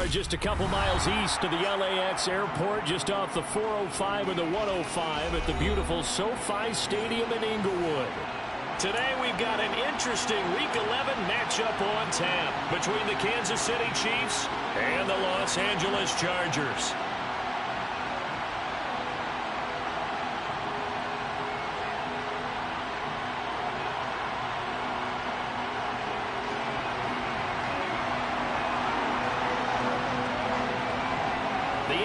are just a couple miles east of the LAX airport, just off the 405 and the 105 at the beautiful SoFi Stadium in Inglewood. Today we've got an interesting Week 11 matchup on tap between the Kansas City Chiefs and the Los Angeles Chargers.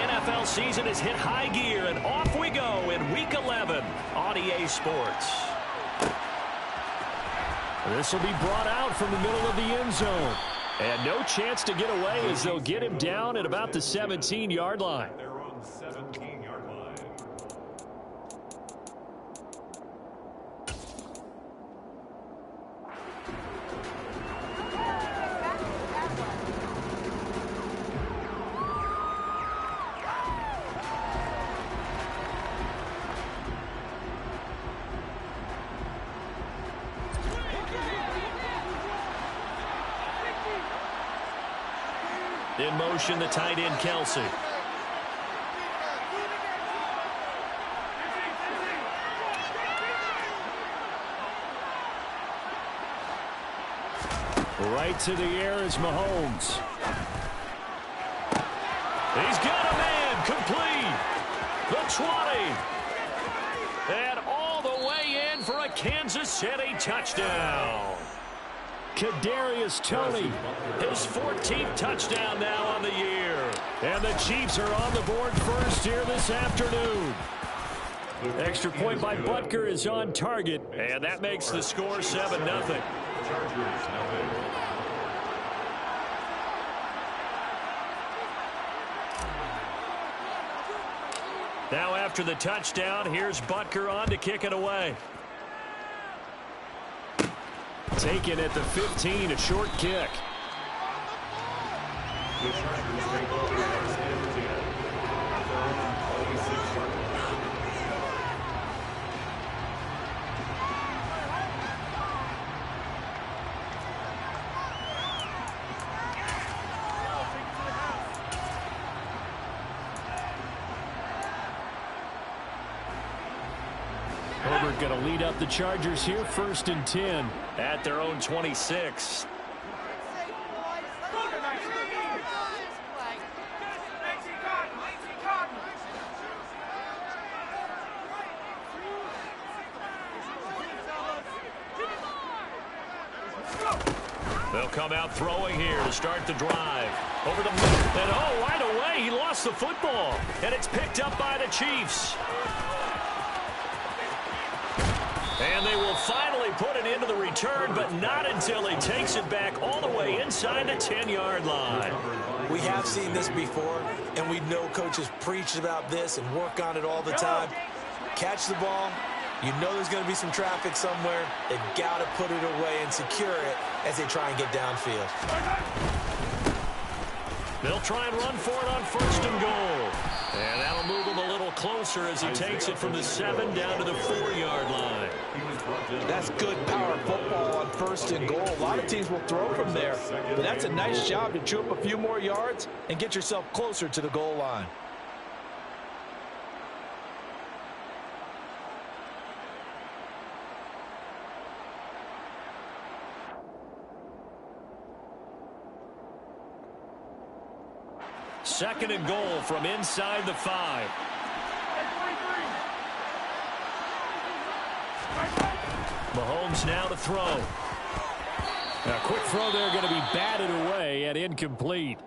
NFL season has hit high gear, and off we go in Week 11 on EA Sports. This will be brought out from the middle of the end zone. And no chance to get away as they'll get him down at about the 17-yard line. They're on the 17-yard line. In motion, the tight end, Kelsey. Right to the air is Mahomes. He's got a man complete. The 20. And all the way in for a Kansas City touchdown. Kadarius Toney, his 14th touchdown now on the year. And the Chiefs are on the board first here this afternoon. Extra point by Butker is on target, and that makes the score 7-0. Now after the touchdown, here's Butker on to kick it away. Taken at the 15, a short kick. Herbert going to lead up the Chargers here, 1st and 10 at their own 26. They'll come out throwing here to start the drive. Over the middle, and right away, he lost the football. And it's picked up by the Chiefs. And they will finally put it into the return, but not until he takes it back all the way inside the 10-yard line. We have seen this before, and we know coaches preach about this and work on it all the time. Catch the ball. You know there's going to be some traffic somewhere. They've got to put it away and secure it as they try and get downfield. They'll try and run for it on 1st and goal. And that'll move him a little closer as he takes it from the 7 down to the 4-yard line. That's good power football on 1st and goal. A lot of teams will throw from there, but that's a nice job to chew up a few more yards and get yourself closer to the goal line. Second and goal from inside the 5. Mahomes now to throw. A quick throw there going to be batted away and incomplete.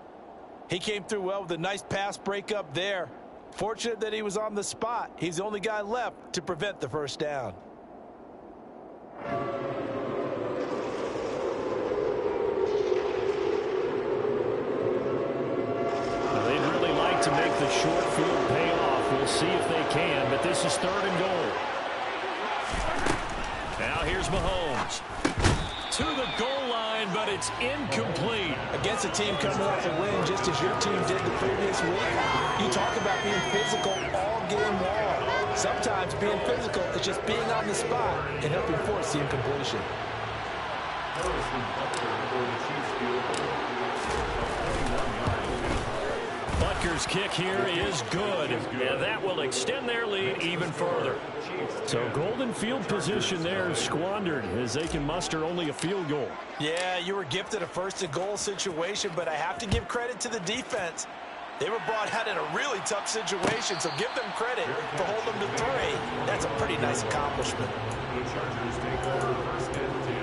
He came through well with a nice pass breakup there. Fortunate that he was on the spot. He's the only guy left to prevent the first down. To make the short field pay off. We'll see if they can, but this is 3rd and goal. Now here's Mahomes. To the goal line, but it's incomplete. Against a team coming off a win just as your team did the previous week, you talk about being physical all game long. Sometimes being physical is just being on the spot and helping force the incompletion. Chargers kick here is good, and that will extend their lead even further. So golden field position there squandered as they can muster only a field goal. Yeah, you were gifted a first-and-goal situation, but I have to give credit to the defense. They were brought out in a really tough situation, so give them credit for holding them to 3. That's a pretty nice accomplishment. The Chargers take over first and 10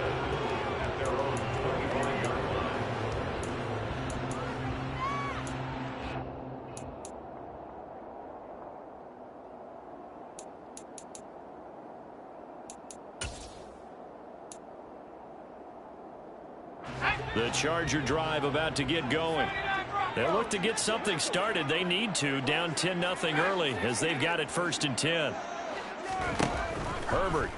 at their own 21-yard line. The Charger drive about to get going. They'll look to get something started. They need to, down 10-0 early as they've got it 1st and 10. Herbert.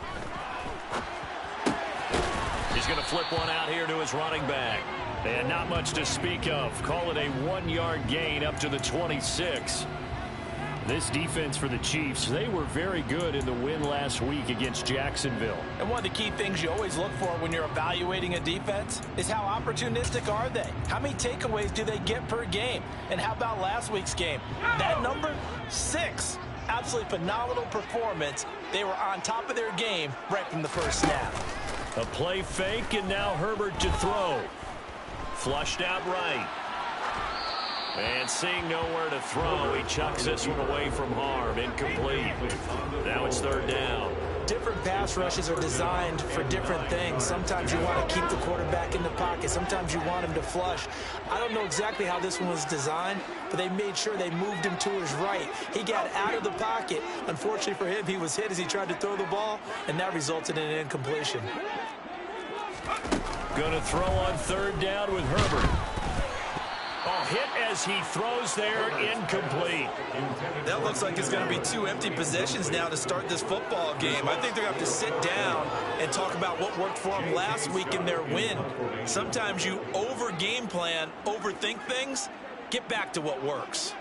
He's going to flip one out here to his running back. And not much to speak of. Call it a 1-yard gain up to the 26. This defense for the Chiefs, they were very good in the win last week against Jacksonville. And one of the key things you always look for when you're evaluating a defense is how opportunistic are they? How many takeaways do they get per game? And how about last week's game? That number, 6. Absolutely phenomenal performance. They were on top of their game right from the first snap. A play fake, and now Herbert to throw. Flushed out right. And seeing nowhere to throw, he chucks this one away from harm. Incomplete. Now it's 3rd down. Different pass rushes are designed for different things. Sometimes you want to keep the quarterback in the pocket. Sometimes you want him to flush. I don't know exactly how this one was designed, but they made sure they moved him to his right. He got out of the pocket. Unfortunately for him, he was hit as he tried to throw the ball, and that resulted in an incompletion. Going to throw on 3rd down with Herbert. Oh, hit as he throws there, incomplete. That looks like it's going to be 2 empty possessions now to start this football game. I think they're going to have to sit down and talk about what worked for them last week in their win. Sometimes you over-game plan, overthink things. Get back to what works.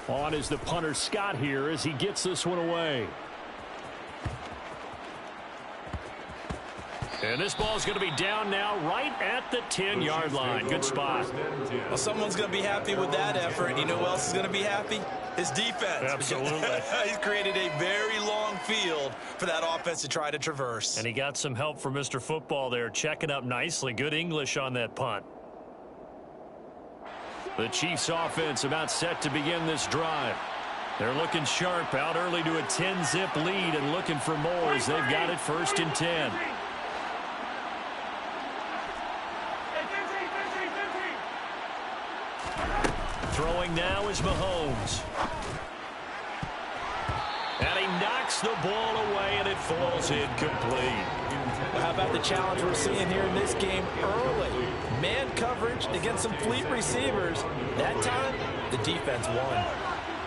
On is the punter Scott here as he gets this one away. And this ball's going to be down now right at the 10-yard line. Good spot. Well, someone's going to be happy with that effort. You know who else is going to be happy? His defense. Absolutely. He's created a very long field for that offense to try to traverse. And he got some help from Mr. Football there, checking up nicely. Good English on that punt. The Chiefs offense about set to begin this drive. They're looking sharp, out early to a 10-zip lead and looking for more as they've got it 1st and 10. Throwing now is Mahomes. And he knocks the ball away, and it falls incomplete. Well, how about the challenge we're seeing here in this game early? Man coverage against some fleet receivers. That time, the defense won.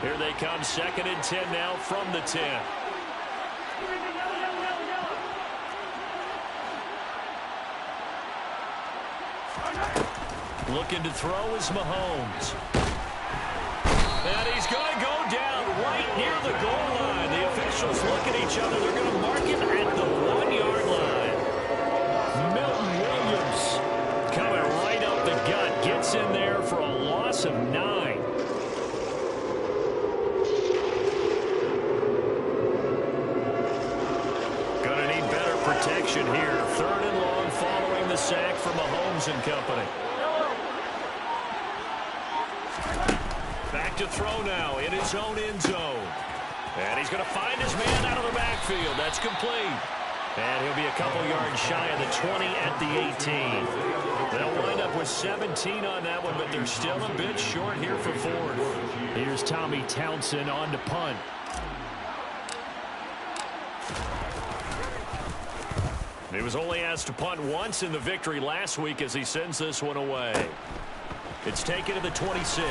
Here they come, 2nd and 10 now from the 10. Looking to throw is Mahomes. And he's going to go down right near the goal line. The officials look at each other. They're going to mark him at the 1-yard line. Milton Williams coming right up the gut. Gets in there for a loss of 9. Going to need better protection here. 3rd and long following the sack from Mahomes and company. Back to throw now in his own end zone. And he's going to find his man out of the backfield. That's complete. And he'll be a couple yards shy of the 20 at the 18. They'll wind up with 17 on that one, but they're still a bit short here for 4th. Here's Tommy Townsend on to punt. He was only asked to punt once in the victory last week as he sends this one away. It's taken to the 26.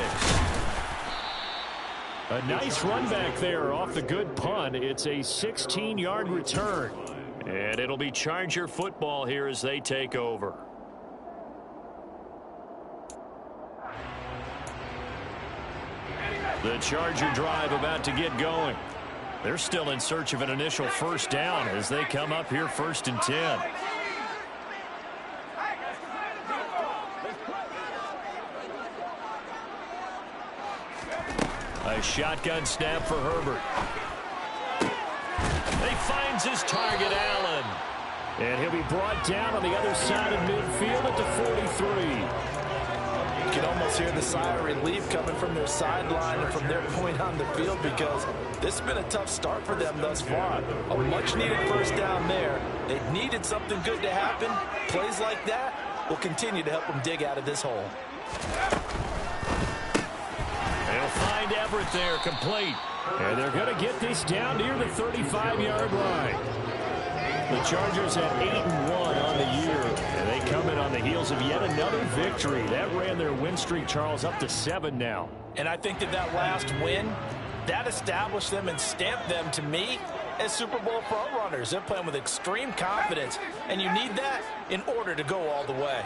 A nice run back there off the good punt. It's a 16-yard return. And it'll be Charger football here as they take over. The Charger drive about to get going. They're still in search of an initial 1st down as they come up here 1st and 10. A shotgun snap for Herbert. He finds his target, Allen. And he'll be brought down on the other side of midfield at the 43. You can almost hear the sigh of relief coming from their sideline and from their point on the field, because this has been a tough start for them thus far. A much-needed first down there. They needed something good to happen. Plays like that will continue to help them dig out of this hole. They'll find Everett there, complete. And they're going to get this down near the 35-yard line. The Chargers at 8-1 on the year, and they come in on the heels of yet another victory. That ran their win streak, Charles, up to 7 now. And I think that last win, that established them and stamped them, to me, as Super Bowl frontrunners. They're playing with extreme confidence, and you need that in order to go all the way.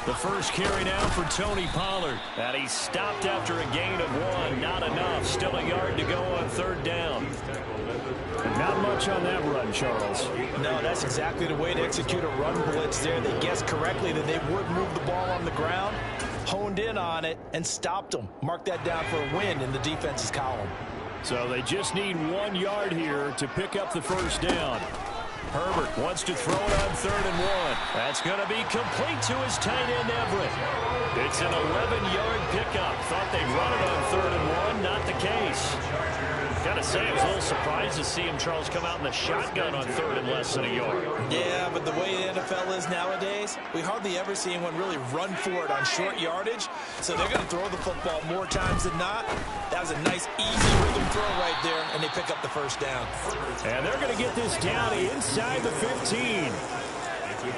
The first carry now for Tony Pollard. And he stopped after a gain of 1. Not enough. Still a yard to go on third down. Not much on that run, Charles. No, that's exactly the way to execute a run blitz there. They guessed correctly that they would move the ball on the ground, honed in on it, and stopped them. Mark that down for a win in the defense's column. So they just need 1 yard here to pick up the first down. Herbert wants to throw it on 3rd and 1. That's going to be complete to his tight end, Everett. It's an 11-yard pickup. Thought they'd run it on 3rd and 1. Not the case. Gotta say, I was a little surprised to see him, Charles, come out in the shotgun on 3rd and less than a yard. Yeah, but the way the NFL is nowadays, we hardly ever see anyone really run for it on short yardage. So they're going to throw the football more times than not. That was a nice, easy rhythm throw right there, and they pick up the first down. And they're going to get this down inside the 15.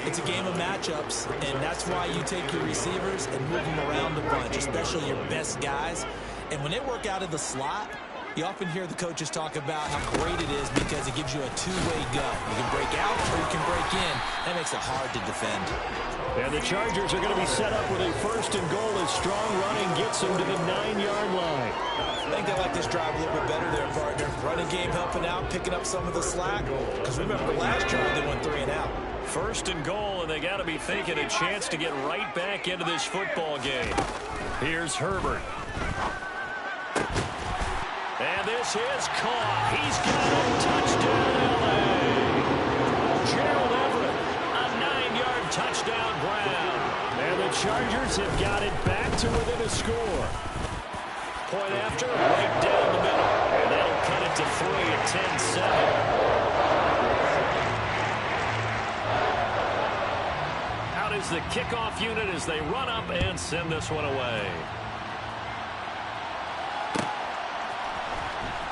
It's a game of matchups, and that's why you take your receivers and move them around a bunch, especially your best guys. And when they work out of the slot, you often hear the coaches talk about how great it is because it gives you a two-way go. You can break out or you can break in. That makes it hard to defend. And the Chargers are going to be set up with a 1st and goal as strong running gets them to the 9-yard line. I think they like this drive a little bit better there, partner. Running game helping out, picking up some of the slack. Because remember, the last drive they went 3 and out. 1st and goal, and they got to be thinking a chance to get right back into this football game. Here's Herbert. And this is caught. He's got a touchdown, L.A. Gerald Everett, a 9-yard touchdown ground. And the Chargers have got it back to within a score. Point after, right down the middle. And that'll cut it to 3 at 10-7. Out is the kickoff unit as they run up and send this one away.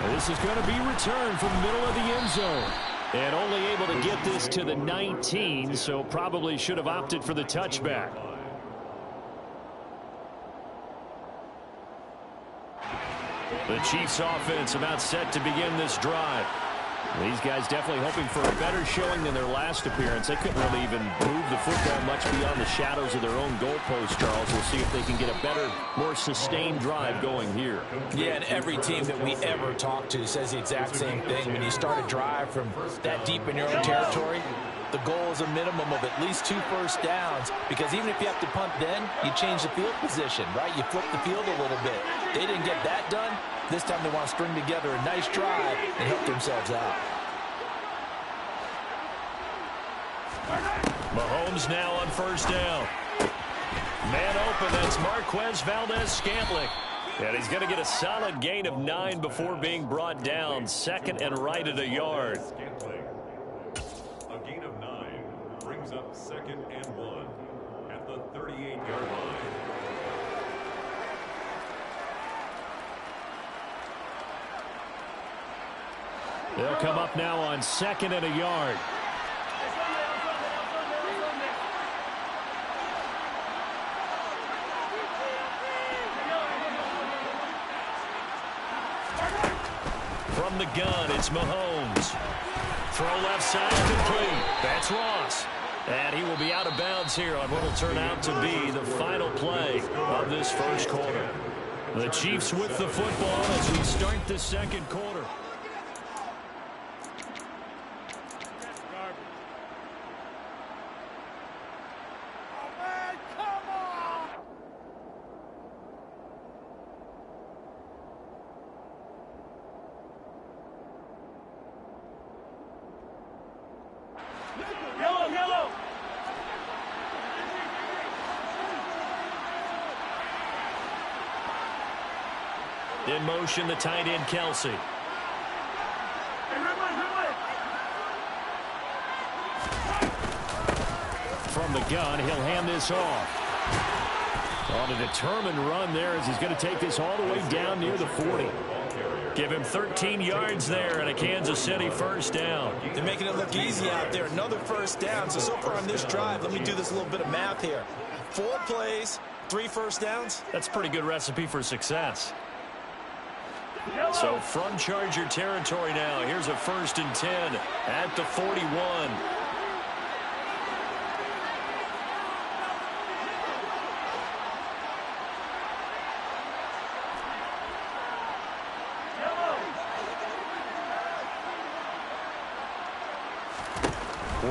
And this is going to be returned from the middle of the end zone. And only able to get this to the 19, so probably should have opted for the touchback. The Chiefs offense about set to begin this drive. These guys definitely hoping for a better showing than their last appearance. They couldn't really even move the football much beyond the shadows of their own goalpost, Charles. We'll see if they can get a better, more sustained drive going here. Yeah, and every team that we ever talk to says the exact same thing. When you start a drive from that deep in your own territory, the goal is a minimum of at least 2 first downs, because even if you have to punt then, you change the field position, right? You flip the field a little bit. They didn't get that done. This time they want to string together a nice drive and help themselves out. Mahomes now on 1st down. Man open, that's Marquez Valdez-Scantling. And he's going to get a solid gain of 9 before being brought down. 2nd and right at a yard. A gain of 9 brings up 2nd and 1 at the 38-yard line. They'll come up now on 2nd and a yard. From the gun, it's Mahomes. Throw left side, complete. That's Ross. And he will be out of bounds here on what will turn out to be the final play of this first quarter. The Chiefs with the football as we start the second quarter. In motion, the tight end, Kelsey. From the gun, he'll hand this off. On a determined run there as he's going to take this all the way down near the 40. Give him 13 yards there and a Kansas City first down. They're making it look easy out there. Another first down. So far on this drive, let me do this little bit of math here. 4 plays, 3 first downs. That's a pretty good recipe for success. So from Charger territory now, here's a 1st and 10 at the 41.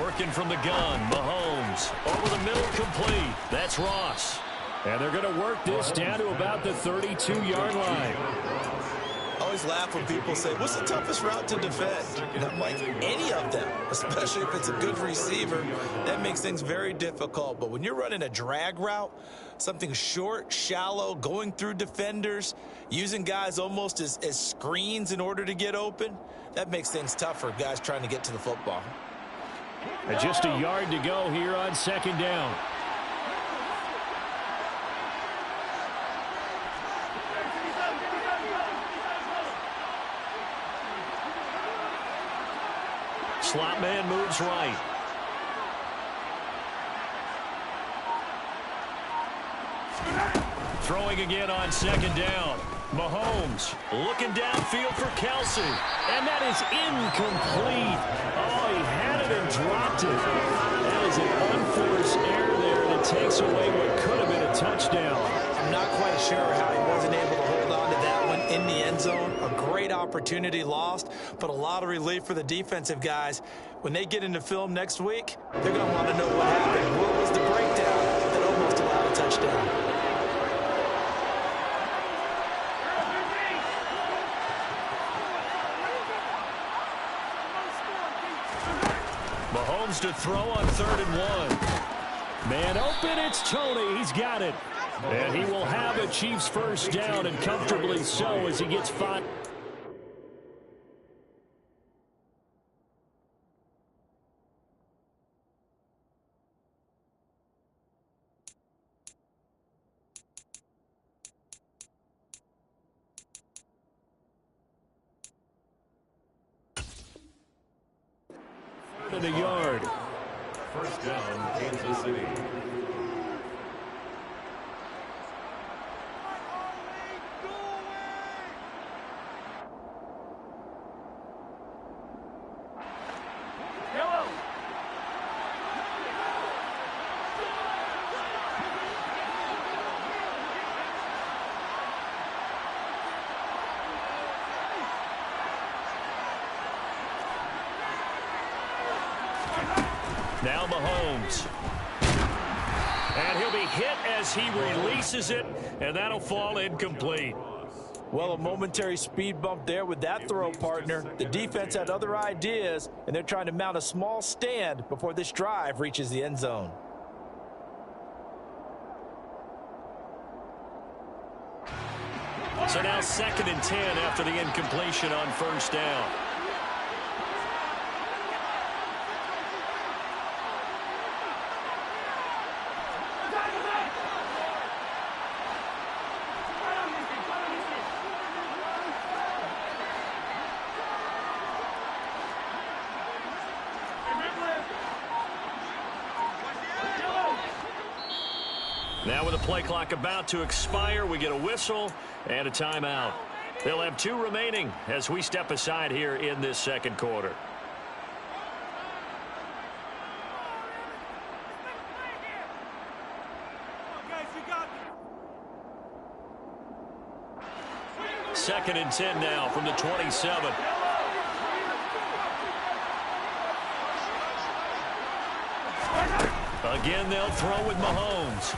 Working from the gun, Mahomes. Over the middle, complete. That's Ross. And they're going to work this down to about the 32-yard line. I always laugh when people say, what's the toughest route to defend? And I'm like, any of them, especially if it's a good receiver. That makes things very difficult. But when you're running a drag route, something short, shallow, going through defenders, using guys almost as screens in order to get open, that makes things tough for guys trying to get to the football. And just a yard to go here on 2nd down. Slot man moves right. Throwing again on 2nd down. Mahomes looking downfield for Kelsey. And that is incomplete. Oh, he had it and dropped it. That is an unforced error there, and it takes away what could have been a touchdown. I'm not quite sure how he wasn't able to hold on to that one in the end zone. A great opportunity lost, but a lot of relief for the defensive guys. When they get into film next week, they're going to want to know what happened. What was the breakdown that almost allowed a touchdown? Mahomes to throw on 3rd and 1. Man open, it's Tony. He's got it. And he will have a Chiefs first down, and comfortably so as he gets 5. And a yard. First down, Kansas City. Now Mahomes. And he'll be hit as he releases it, and that'll fall incomplete. Well, a momentary speed bump there with that throw, partner. The defense had other ideas, and they're trying to mount a small stand before this drive reaches the end zone. So now 2nd and 10 after the incompletion on 1st down. Now with the play clock about to expire, we get a whistle and a timeout. They'll have 2 remaining as we step aside here in this 2nd quarter. Second and 10 now from the 27. Again, they'll throw with Mahomes.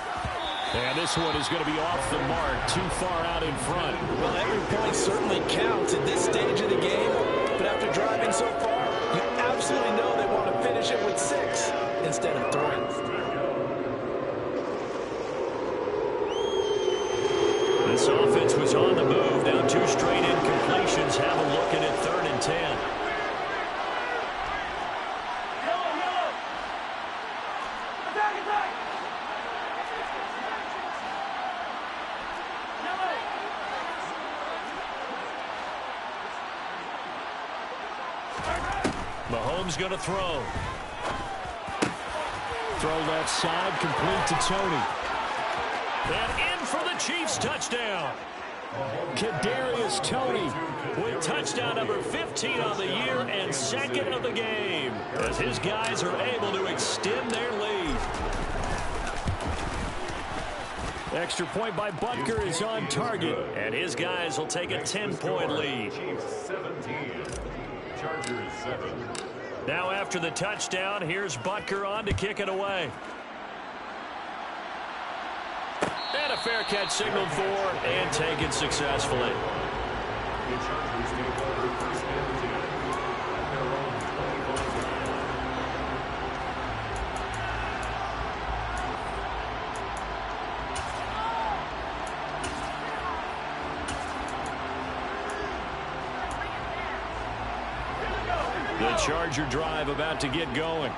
And this one is going to be off the mark, too far out in front. Well, every point certainly counts at this stage of the game. But after driving so far, you absolutely know they want to finish it with 6 instead of 3. This offense was on the move. Now 2 straight incompletions. Have a look at it, 3rd and 10. Mahomes going to throw. Throw left side, complete to Tony. And in for the Chiefs touchdown. Kadarius Toney with touchdown number 15 on the year and 2nd of the game, as his guys are able to extend their lead. Extra point by Butker is on target, and his guys will take a 10-point lead. Chiefs 17, Chargers 7. Now after the touchdown, here's Butker on to kick it away. And a fair catch signaled for and taken successfully. The Chargers take over 1st and 10 at their own 25-yard line. The Charger drive about to get going.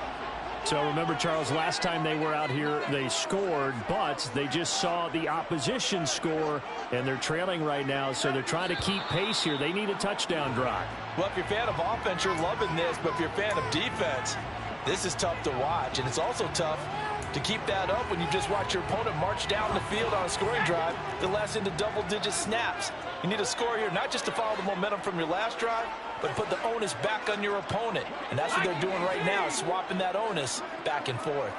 So remember, Charles, last time they were out here, they scored, but they just saw the opposition score, and they're trailing right now, so they're trying to keep pace here. They need a touchdown drive. Well, if you're a fan of offense, you're loving this, but if you're a fan of defense, this is tough to watch, and it's also tough to keep that up when you just watch your opponent march down the field on a scoring drive that lasts into double-digit snaps. You need a score here, not just to follow the momentum from your last drive, but put the onus back on your opponent. And that's what they're doing right now, swapping that onus back and forth.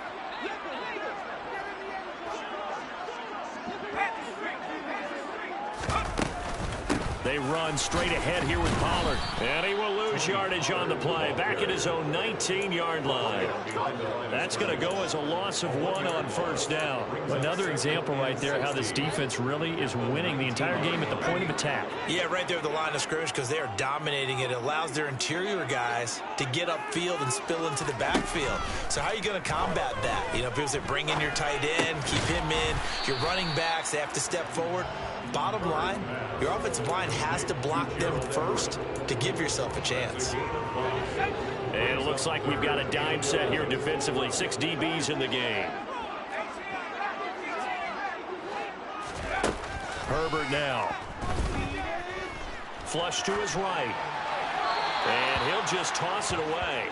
They run straight ahead here with Pollard. And he will lose yardage on the play. Back at his own 19-yard line. That's going to go as a loss of 1 on 1st down. Another example right there how this defense really is winning the entire game at the point of attack. Yeah, right there at the line of scrimmage, because they are dominating it. It allows their interior guys to get upfield and spill into the backfield. So how are you going to combat that? You know, people say bring in your tight end, keep him in. Your running backs, they have to step forward. Bottom line, your offensive line has to block them first to give yourself a chance. And it looks like we've got a dime set here defensively. 6 DBs in the game. Herbert now. Flush to his right. And he'll just toss it away.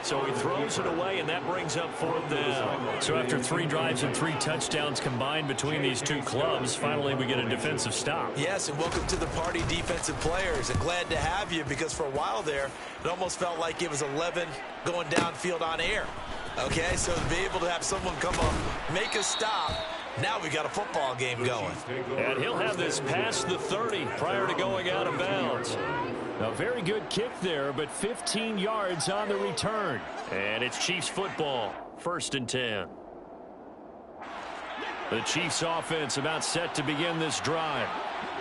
So he throws it away, and that brings up 4th down. So after 3 drives and 3 touchdowns combined between these two clubs, finally we get a defensive stop. Yes, and welcome to the party, defensive players. And glad to have you, because for a while there, it almost felt like it was 11 going downfield on air. Okay, so to be able to have someone come up, make a stop, now we got a football game going. And he'll have this past the 30 prior to going out of bounds. A very good kick there, but 15 yards on the return. And it's Chiefs football, 1st and 10. The Chiefs offense about set to begin this drive.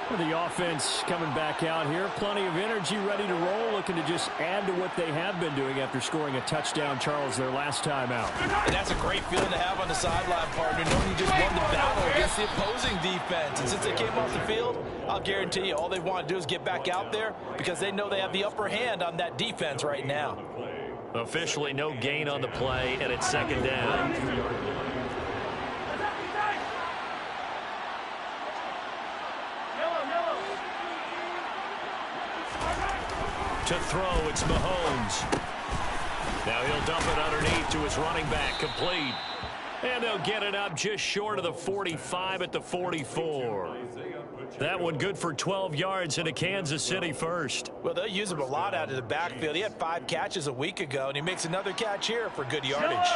Well, the offense coming back out here. Plenty of energy, ready to roll, looking to just add to what they have been doing after scoring a touchdown, Charles, their last time out. And that's a great feeling to have on the sideline, partner, knowing you just won the battle against the opposing defense. And since they came off the field, I'll guarantee you all they want to do is get back out there because they know they have the upper hand on that defense right now. Officially no gain on the play, and it's 2nd down. To throw, it's Mahomes. Now he'll dump it underneath to his running back, complete. And they'll get it up just short of the 45 at the 44. That one good for 12 yards into Kansas City first. Well, they'll use him a lot out of the backfield. He had 5 catches a week ago, and he makes another catch here for good yardage.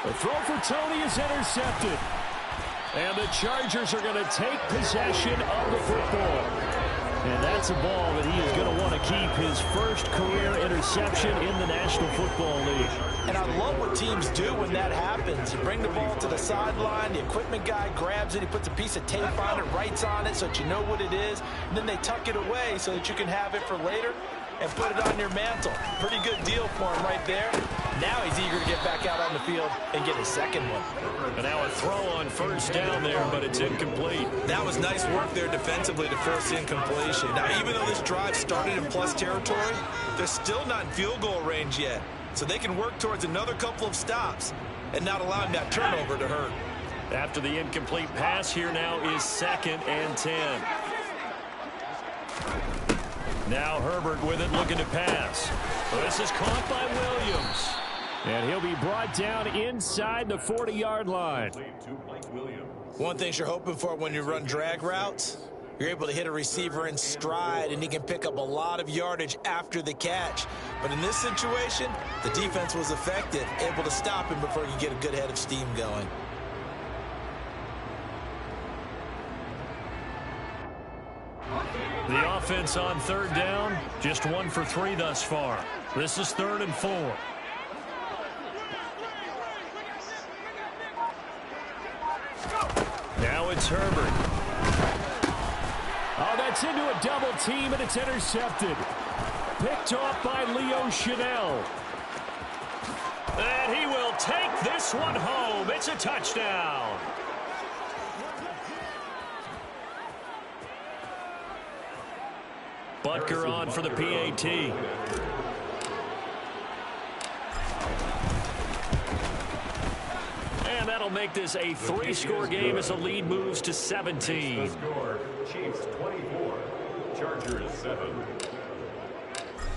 The throw for Toney is intercepted. And the Chargers are going to take possession of the football. And that's a ball that he is going to want to keep, his first career interception in the National Football League. And I love what teams do when that happens. You bring the ball to the sideline, the equipment guy grabs it, he puts a piece of tape on it, writes on it so that you know what it is, and then they tuck it away so that you can have it for later and put it on your mantle. Pretty good deal for him right there. Now he's eager to get back out on the field and get his second one. And now a throw on first down there, but it's incomplete. That was nice work there defensively to force incompletion. Now, even though this drive started in plus territory, they're still not in field goal range yet. So they can work towards another couple of stops and not allowing that turnover to hurt. After the incomplete pass, here now is 2nd and 10. Now Herbert with it, looking to pass. This is caught by Williams. And he'll be brought down inside the 40-yard line. One thing you're hoping for when you run drag routes, you're able to hit a receiver in stride, and he can pick up a lot of yardage after the catch. But in this situation, the defense was effective, able to stop him before you get a good head of steam going. The offense on 3rd down, just 1 for 3 thus far. This is 3rd and 4. Now it's Herbert. Oh, that's into a double team, and it's intercepted. Picked off by Leo Chanel. And he will take this one home. It's a touchdown. Butker on for the PAT. And that'll make this a 3-score game as the lead moves to 17. The score, Chiefs 24, Chargers 7.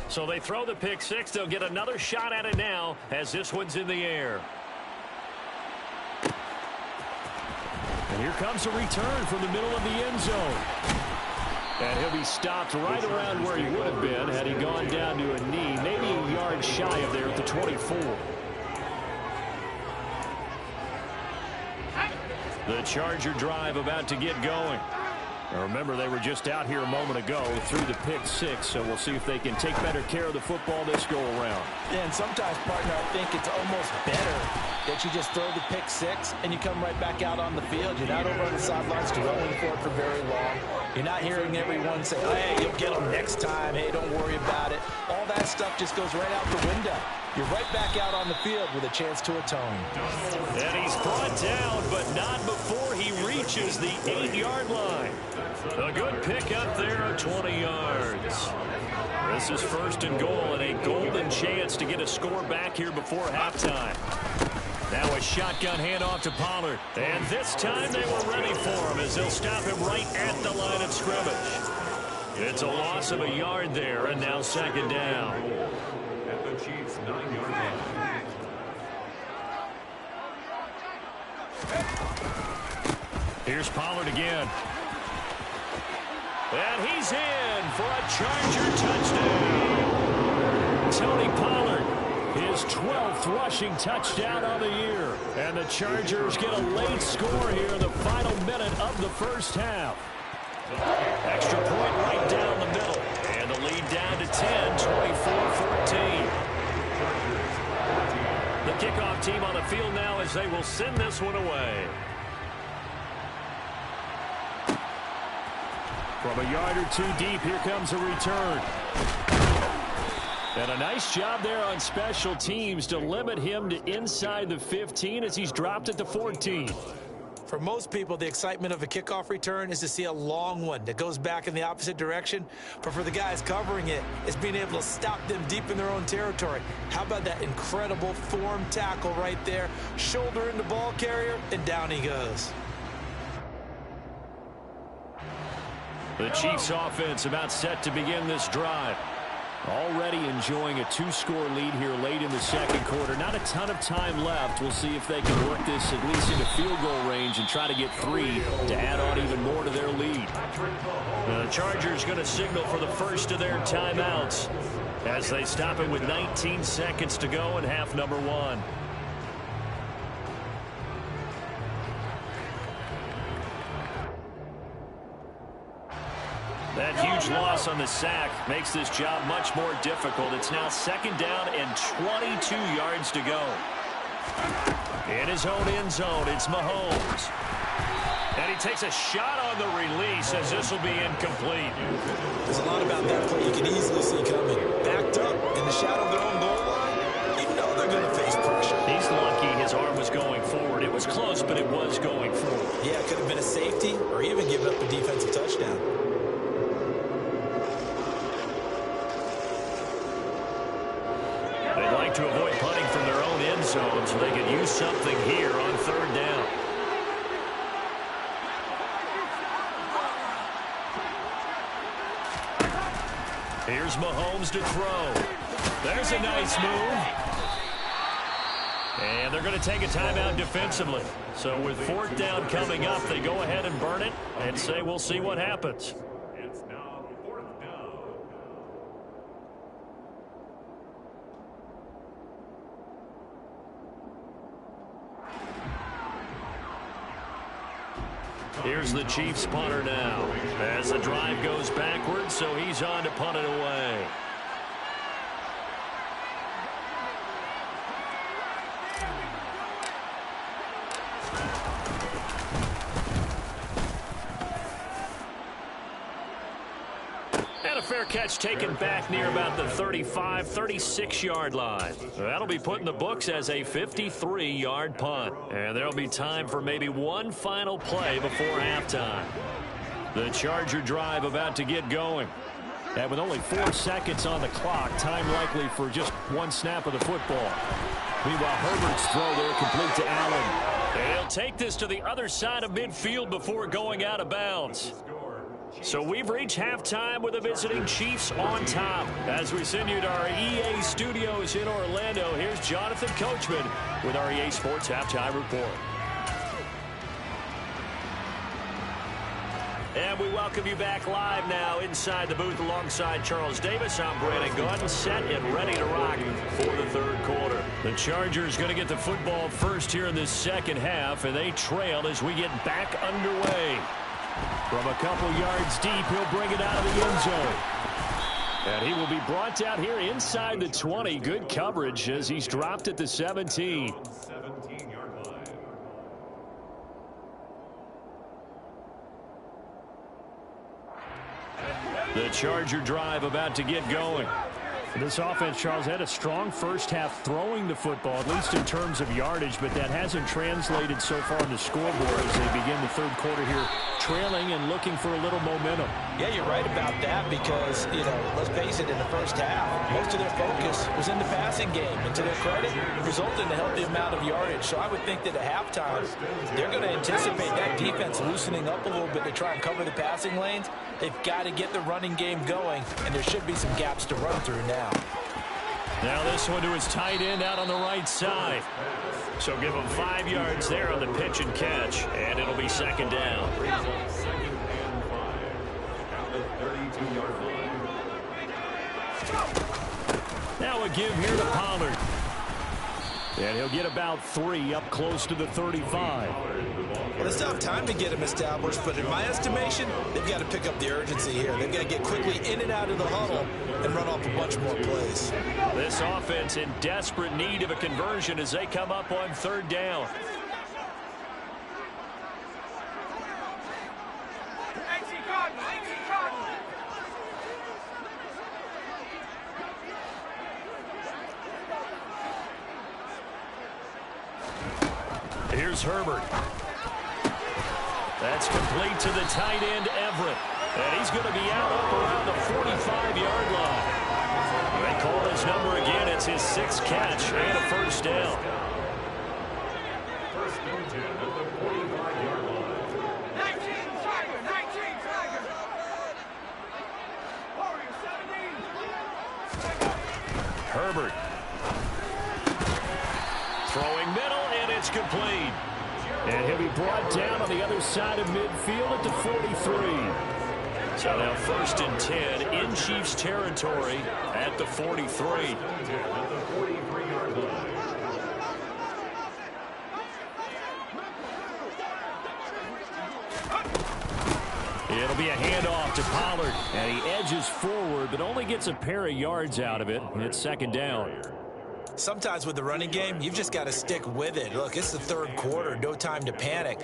So they throw the pick 6. They'll get another shot at it now as this one's in the air. And here comes a return from the middle of the end zone. And he'll be stopped right around where he would have been had he gone down to a knee, maybe a yard shy of there at the 24. The Charger drive about to get going. Now remember, they were just out here a moment ago through the pick 6, so we'll see if they can take better care of the football this go-around. Yeah, and sometimes, partner, I think it's almost better that you just throw the pick 6 and you come right back out on the field. You're not over on the sidelines dwelling for it for very long. You're not hearing everyone say, hey, you'll get them next time. Hey, don't worry about it. All that stuff just goes right out the window. You're right back out on the field with a chance to atone. And he's brought down, but not before he reaches the 8-yard line. A good pick up there of 20 yards. This is 1st and goal and a golden chance to get a score back here before halftime. Now a shotgun handoff to Pollard. And this time they were ready for him as they'll stop him right at the line of scrimmage. It's a loss of a yard there, and now 2nd down. At the Chiefs' 9-yard line. Here's Pollard again. And he's in for a Charger touchdown. Tony Pollard, his 12th rushing touchdown on the year. And the Chargers get a late score here in the final minute of the first half. Extra point right down the middle. And the lead down to 10, 24-14. The kickoff team on the field now as they will send this one away. From a yard or 2 deep, here comes a return. And a nice job there on special teams to limit him to inside the 15 as he's dropped at the 14. For most people, the excitement of a kickoff return is to see a long one that goes back in the opposite direction. But for the guys covering it, it's being able to stop them deep in their own territory. How about that incredible form tackle right there? Shoulder in the ball carrier, and down he goes. The Chiefs offense about set to begin this drive. Already enjoying a 2-score lead here late in the 2nd quarter. Not a ton of time left. We'll see if they can work this at least into field goal range and try to get 3 to add on even more to their lead. The Chargers going to signal for the first of their timeouts as they stop it with 19 seconds to go in half number 1. That huge loss on the sack makes this job much more difficult. It's now 2nd down and 22 yards to go. In his own end zone, it's Mahomes. And he takes a shot on the release as this will be incomplete. There's a lot about that play you can easily see coming. Backed up in the shadow of their own goal line, you know they're going to like to avoid punting from their own end zone, so they can use something here on third down. Here's Mahomes to throw. There's a nice move. And they're going to take a timeout defensively. So with fourth down coming up, they go ahead and burn it and say we'll see what happens. It's now fourth down. Here's the Chiefs punter now as the drive goes backwards, so he's on to punt it away. And a fair catch taken back near about the 35, 36-yard line. That'll be put in the books as a 53-yard punt. And there'll be time for maybe one final play before halftime. The Charger drive about to get going. And with only 4 seconds on the clock, time likely for just one snap of the football. Meanwhile, Herbert's throw there complete to Allen. They'll take this to the other side of midfield before going out of bounds. So we've reached halftime with the visiting Chiefs on top. As we send you to our EA studios in Orlando, here's Jonathan Coachman with our EA Sports Halftime Report. And we welcome you back live now inside the booth alongside Charles Davis. I'm Brandon Gordon, set and ready to rock for the third quarter. The Chargers going to get the football first here in this second half, and they trail as we get back underway. From a couple yards deep, he'll bring it out of the end zone. And he will be brought down here inside the 20. Good coverage as he's dropped at the 17. 17-yard line. The Charger drive about to get going. This offense, Charles, had a strong first half throwing the football, at least in terms of yardage, but that hasn't translated so far on the scoreboard as they begin the third quarter here, trailing and looking for a little momentum. Yeah, you're right about that because, let's face it, in the first half, most of their focus was in the passing game. And to their credit, it resulted in a healthy amount of yardage. So I would think that at halftime, they're going to anticipate that defense loosening up a little bit to try and cover the passing lanes. They've got to get the running game going, and there should be some gaps to run through now. Now this one to his tight end out on the right side. So give him 5 yards there on the pitch and catch, and it'll be second down. Second and 5 at the 32-yard line. Now a give here to Pollard. And he'll get about 3 up close to the 35. Well, they still have time to get him established, but in my estimation, they've got to pick up the urgency here. They've got to get quickly in and out of the huddle and run off a bunch more plays. This offense in desperate need of a conversion as they come up on third down. Here's Herbert. That's complete to the tight end, Everett. And he's going to be out up around the 45-yard line. They call his number again. It's his 6th catch and a first down. First and 10 at the 45-yard line. 19 Tiger. Herbert. Throwing middle, and it's complete. And he'll be brought down on the other side of midfield at the 43. So now first and 10 in Chiefs territory at the 43. At the 43-yard line. It'll be a handoff to Pollard. And he edges forward, but only gets a pair of yards out of it. And it's second down. Sometimes with the running game, you've just got to stick with it. Look, it's the third quarter. No time to panic.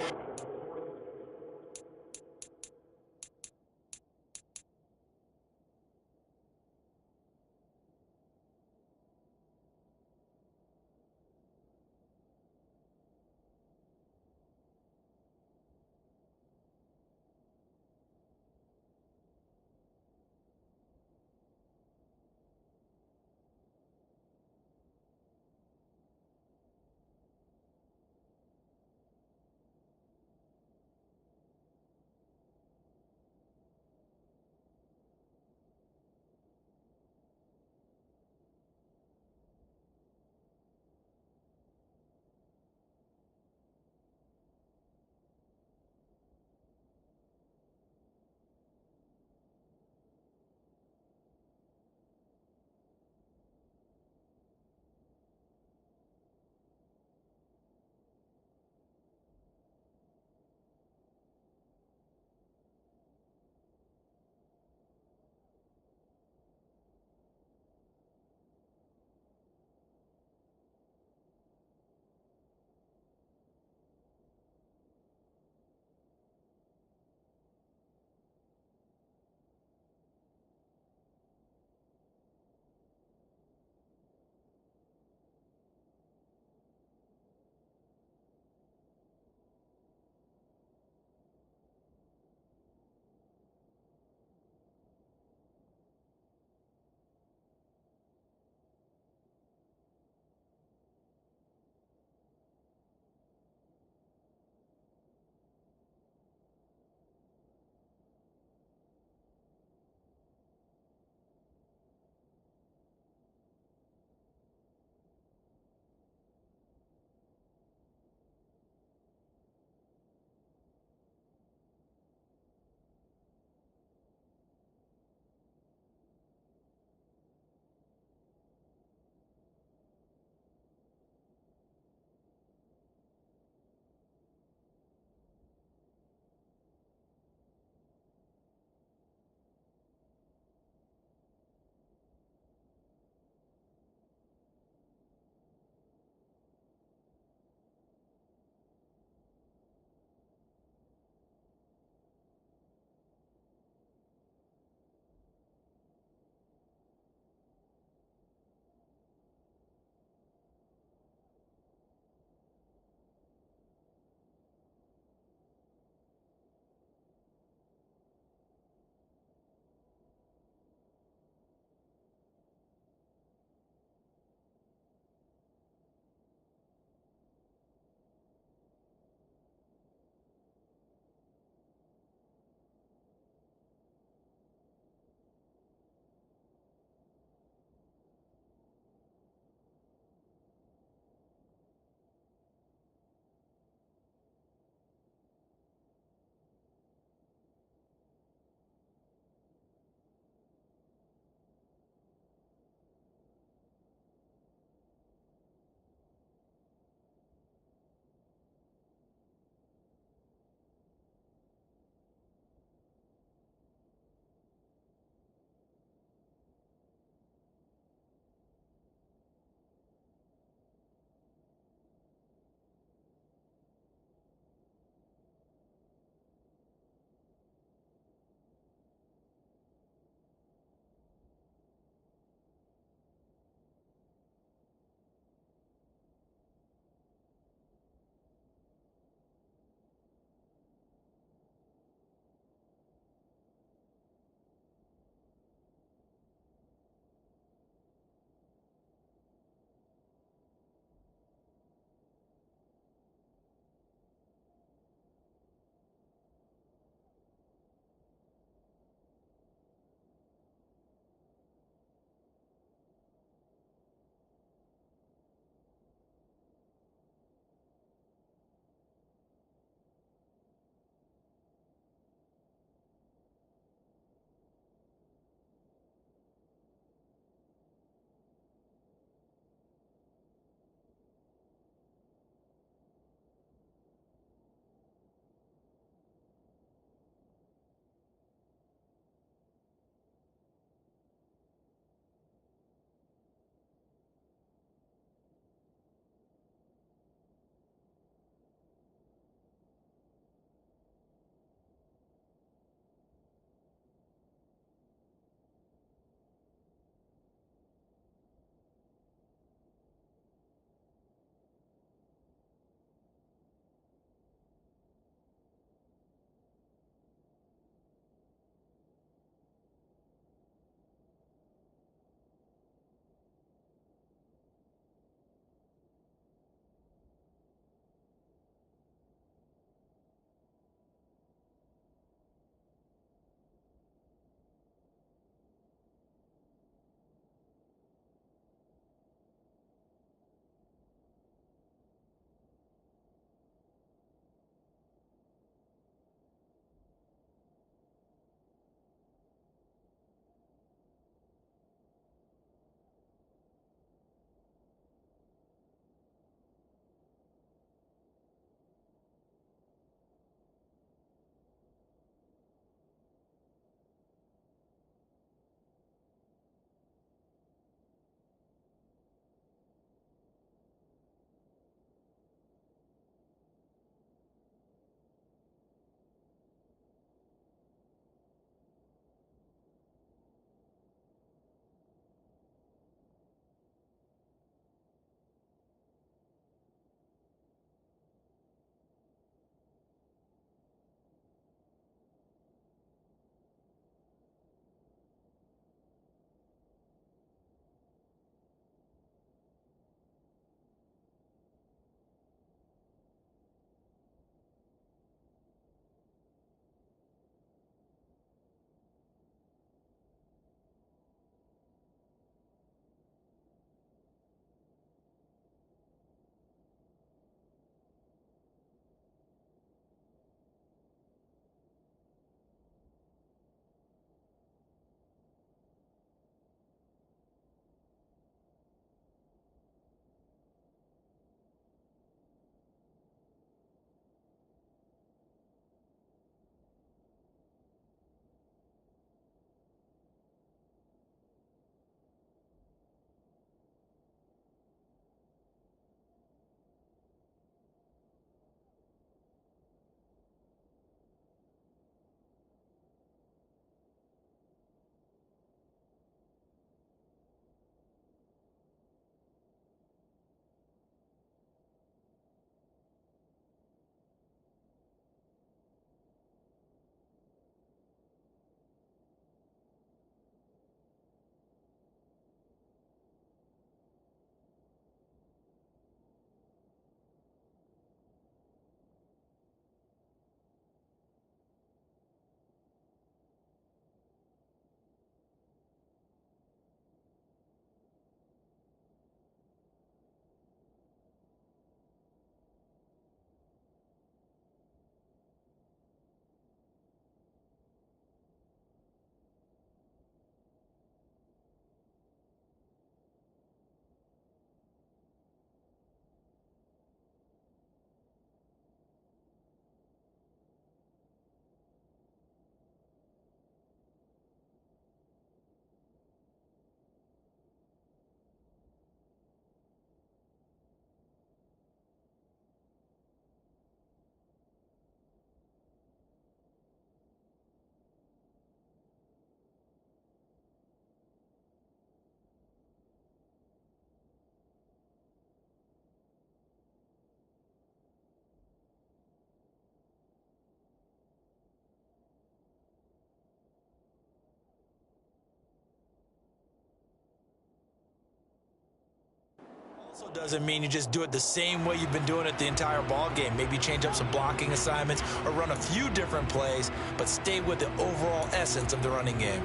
Also doesn't mean you just do it the same way you've been doing it the entire ball game. Maybe change up some blocking assignments or run a few different plays, but stay with the overall essence of the running game.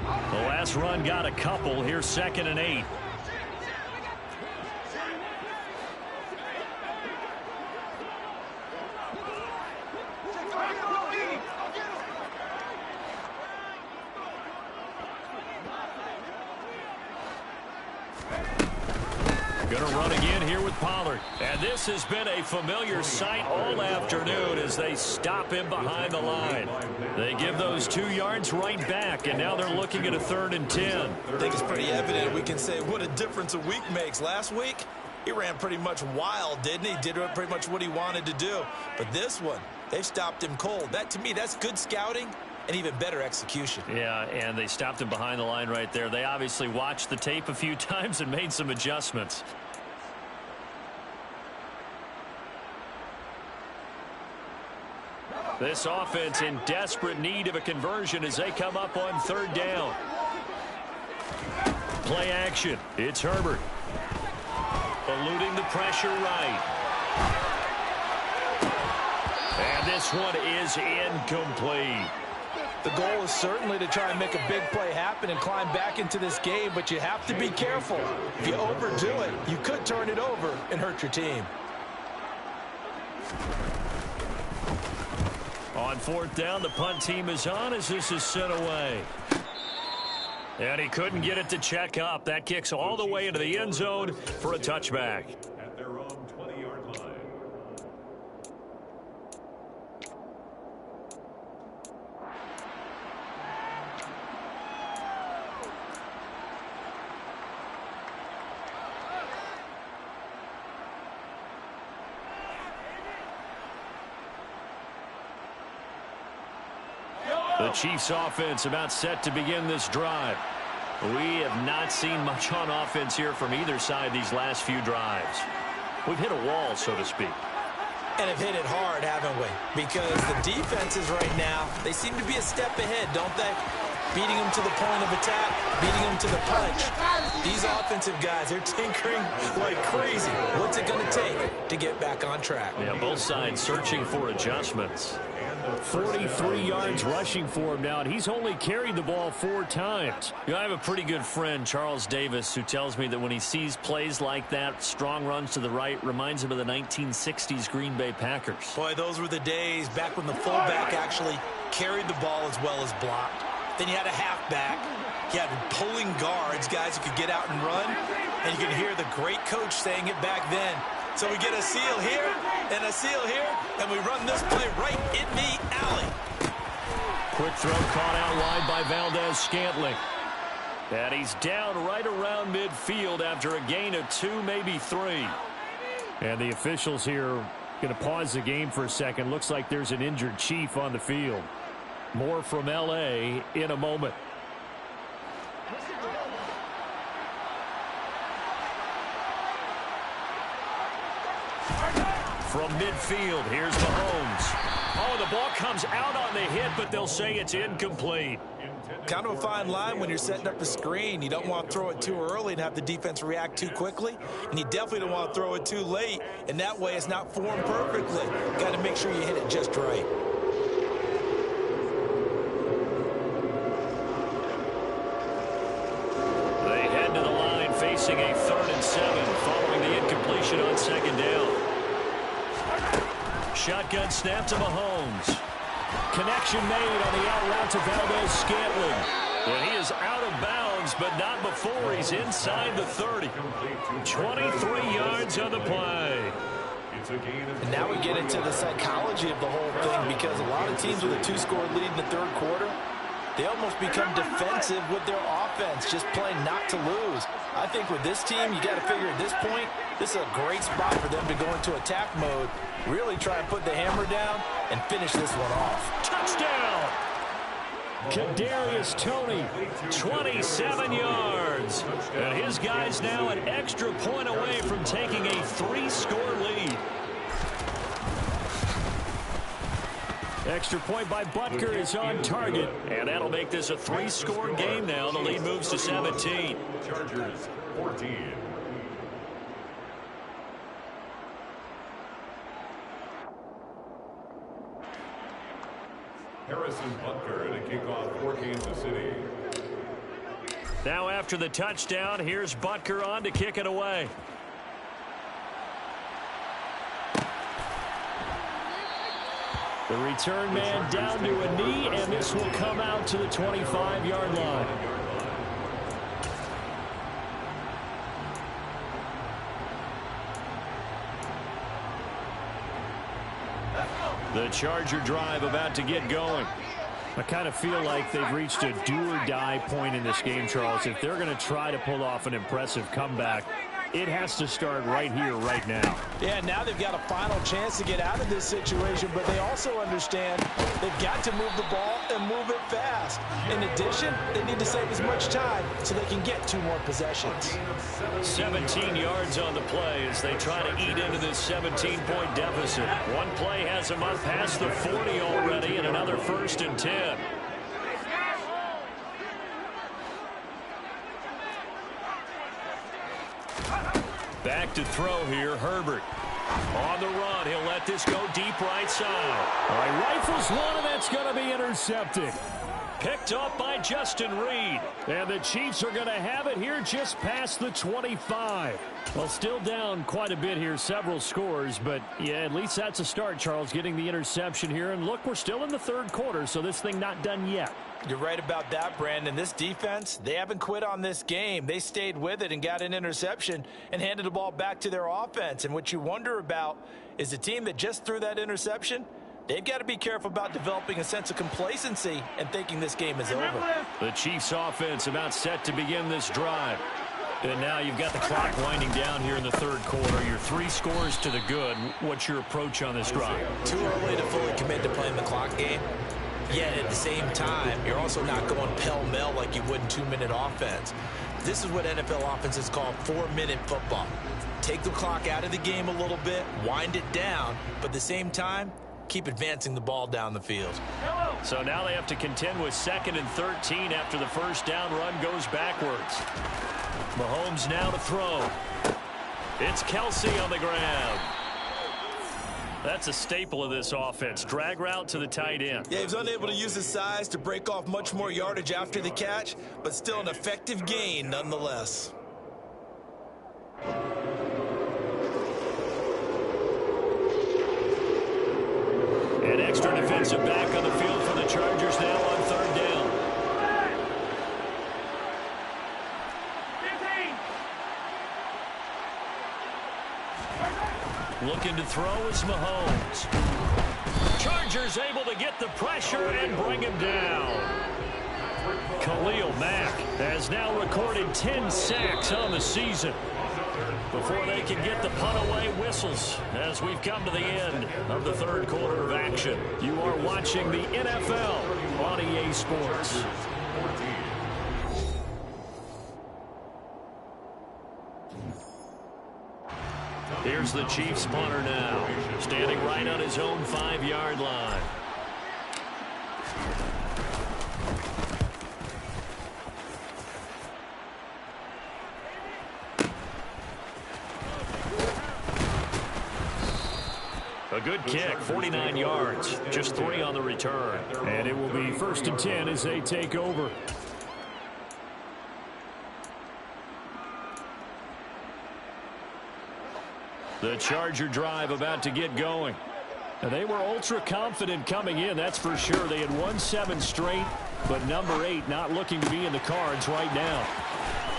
The last run got a couple. Here's 2nd and 8. Going to run again here with Pollard. And this has been a familiar sight all afternoon as they stop him behind the line. They give those 2 yards right back, and now they're looking at a 3rd and 10. I think it's pretty evident. We can say what a difference a week makes. Last week, he ran pretty much wild, didn't he? Did pretty much what he wanted to do. But this one, they've stopped him cold. That, to me, that's good scouting and even better execution. Yeah, and they stopped him behind the line right there. They obviously watched the tape a few times and made some adjustments. This offense in desperate need of a conversion as they come up on 3rd down. Play action. It's Herbert. Eluding the pressure right. And this one is incomplete. The goal is certainly to try and make a big play happen and climb back into this game, but you have to be careful. If you overdo it, you could turn it over and hurt your team. On 4th down, the punt team is on as this is sent away. And he couldn't get it to check up. That kicks all the way into the end zone for a touchback. At their own 20-yard line. The Chiefs offense about set to begin this drive. We have not seen much on offense here from either side these last few drives. We've hit a wall, so to speak. And have hit it hard, haven't we? Because the defenses right now, they seem to be a step ahead, don't they? Beating them to the point of attack, beating them to the punch. These offensive guys, they're tinkering like crazy. What's it going to take to get back on track? Yeah, both sides searching for adjustments. 43 yards rushing for him now, and he's only carried the ball 4 times. You know, I have a pretty good friend, Charles Davis, who tells me that when he sees plays like that, strong runs to the right, reminds him of the 1960s Green Bay Packers. Boy, those were the days back when the fullback actually carried the ball as well as blocked. Then you had a halfback. You had pulling guards, guys who could get out and run, and you could hear the great coach saying it back then. So we get a seal here and a seal here, and we run this play right in the alley. Quick throw caught out wide by Valdez-Scantling. And he's down right around midfield after a gain of 2, maybe 3. And the officials here going to pause the game for a second. Looks like there's an injured Chief on the field. More from L.A. in a moment. From midfield, here's Mahomes. Oh, the ball comes out on the hit, but they'll say it's incomplete. Kind of a fine line when you're setting up a screen. You don't want to throw it too early and have the defense react too quickly. And you definitely don't want to throw it too late. And that way it's not formed perfectly. Got to make sure you hit it just right. They head to the line facing a 3rd and 7 following the incompletion on 2nd down. Shotgun snap to Mahomes. Connection made on the out route to Valdez-Scantling. And he is out of bounds, but not before he's inside the 30. 23 yards on the play. And now we get into the psychology of the whole thing, because a lot of teams with a 2-score lead in the 3rd quarter, they almost become defensive with their offense, just playing not to lose. I think with this team, you got to figure at this point, this is a great spot for them to go into attack mode, really try and put the hammer down and finish this one off. Touchdown! Kadarius Toney, 27 yards. And his guys now an extra point away from taking a 3-score lead. Extra point by Butker is on target. And that'll make this a 3-score game now. The lead moves to 17. Chargers 14. Harrison Butker and a kickoff for Kansas City. Now after the touchdown, here's Butker on to kick it away. The return man down to a knee, and this will come out to the 25-yard line. The Charger drive about to get going. I kind of feel like they've reached a do-or-die point in this game, Charles. If they're going to try to pull off an impressive comeback, it has to start right here, right now. Yeah, now they've got a final chance to get out of this situation, but they also understand they've got to move the ball and move it fast. In addition, they need to save as much time so they can get 2 more possessions. 17 yards on the play as they try to eat into this 17-point deficit. One play has them up past the 40 already, and another 1st and 10. Back to throw here, Herbert. On the run, he'll let this go deep right side. All right, rifles one, and that's going to be intercepted. Picked up by Justin Reed. And the Chiefs are going to have it here just past the 25. Well, still down quite a bit here, several scores, but yeah, at least that's a start, Charles, getting the interception here. And look, we're still in the 3rd quarter, so this thing not done yet. You're right about that, Brandon. This defense, they haven't quit on this game. They stayed with it and got an interception and handed the ball back to their offense. And what you wonder about is the team that just threw that interception, they've got to be careful about developing a sense of complacency and thinking this game is over. The Chiefs offense about set to begin this drive. And now you've got the clock winding down here in the 3rd quarter. You're 3 scores to the good. What's your approach on this drive? Too early to fully commit to playing the clock game. Yet at the same time, you're also not going pell-mell like you would in 2-minute offense. This is what NFL offenses call 4-minute football. Take the clock out of the game a little bit, wind it down, but at the same time, keep advancing the ball down the field. So now they have to contend with 2nd and 13 after the 1st down run goes backwards. Mahomes now to throw. It's Kelsey on the ground. That's a staple of this offense. Drag route to the tight end. Yeah, he was unable to use his size to break off much more yardage after the catch, but still an effective gain nonetheless. An extra defensive back on the field for the Chargers now on 3rd down. 15. Looking to throw is Mahomes. Chargers able to get the pressure and bring him down. Khalil Mack has now recorded 10 sacks on the season. Before they can get the punt away, whistles as we've come to the end of the 3rd quarter of action. You are watching the NFL on EA Sports. Here's the Chiefs punter now, standing right on his own 5-yard line. A good kick, 49 yards, just 3 on the return. And it will be 1st and 10 as they take over. The Charger drive about to get going. Now, they were ultra confident coming in, that's for sure. They had won 7 straight, but number 8 not looking to be in the cards right now.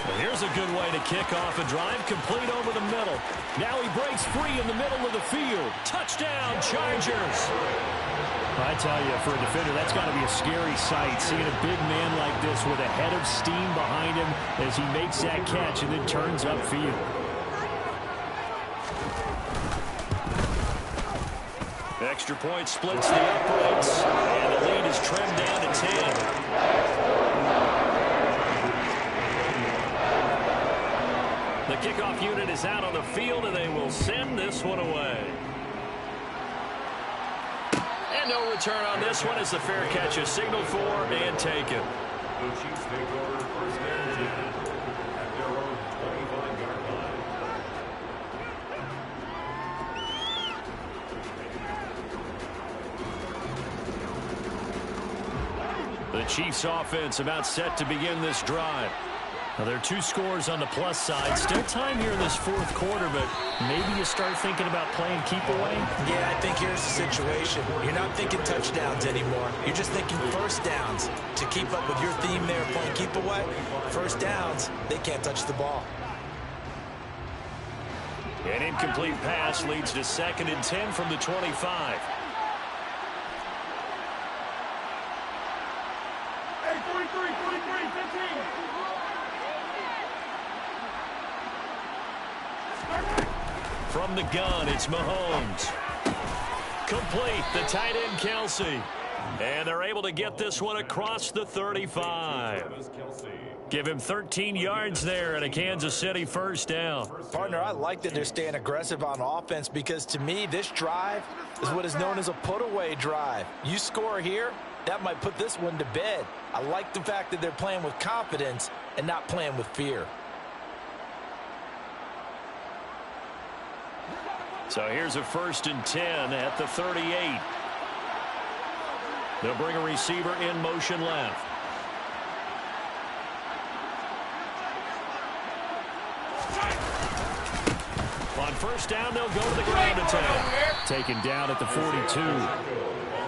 Well, here's a good way to kick off a drive, complete over the middle. Now he breaks free in the middle of the field. Touchdown, Chargers. I tell you, for a defender, that's got to be a scary sight, seeing a big man like this with a head of steam behind him as he makes that catch and then turns upfield. Extra point splits the uprights, and the lead is trimmed down to 10. The kickoff unit is out on the field, and they will send this one away. And no return on this one as the fair catch is signaled for and taken. The Chiefs take over first and 10 at their own 25-yard line. The Chiefs offense about set to begin this drive. Now, there are 2 scores on the plus side. Still time here in this fourth quarter, but maybe you start thinking about playing keep away? Yeah, I think here's the situation. You're not thinking touchdowns anymore. You're just thinking first downs. To keep up with your theme there, playing keep away, first downs, they can't touch the ball. An incomplete pass leads to 2nd and 10 from the 25. Hey, 43, 15. From the gun, it's Mahomes. Complete, the tight end, Kelsey. And they're able to get this one across the 35. Give him 13 yards there and a Kansas City first down. Partner, I like that they're staying aggressive on offense because, to me, this drive is what is known as a put-away drive. You score here, that might put this one to bed. I like the fact that they're playing with confidence and not playing with fear. So here's a 1st and 10 at the 38. They'll bring a receiver in motion left. On first down, they'll go to the ground attack. Taken down at the 42.